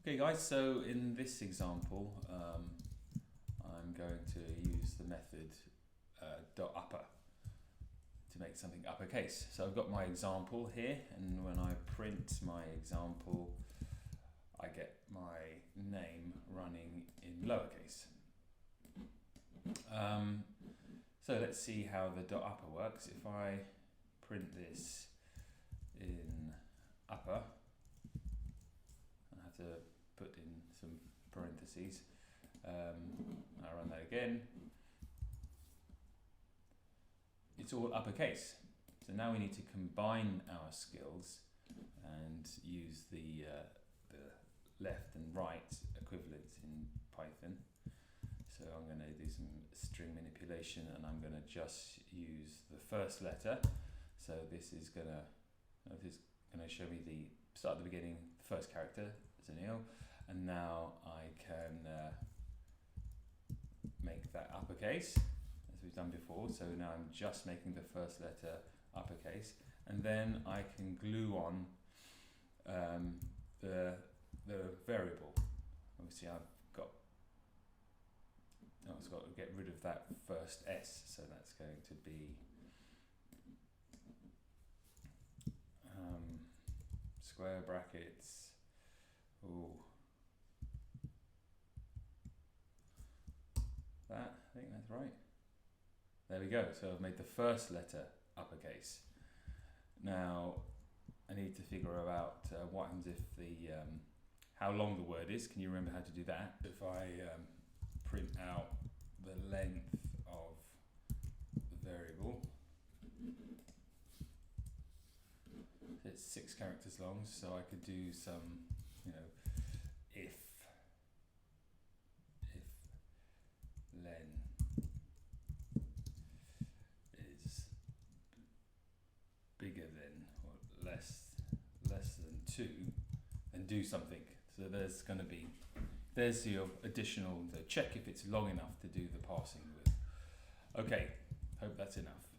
Okay guys, so in this example I'm going to use the method .upper to make something uppercase. So I've got my example here, and when I print my example I get my name running in lowercase. So let's see how the .upper works. If I print this in upper, I have to put in some parentheses. I run that again. It's all uppercase. So now we need to combine our skills and use the left and right equivalents in Python. So I'm going to do some string manipulation, and I'm going to just use the first letter. So this is going to show me the start at the beginning, the first character is an nil, and now I can make that uppercase as we've done before. So now I'm just making the first letter uppercase, and then I can glue on the variable. Obviously I've got to get rid of that first S, so that's going to be square brackets. I think that's right. There we go. So I've made the first letter uppercase. Now I need to figure out what happens if the how long the word is. Can you remember how to do that? If I print out the length of the variable, it's 6 characters long, so I could do some, if len is bigger than or less than 2, then do something. So there's your additional check if it's long enough to do the parsing with. Okay, hope that's enough.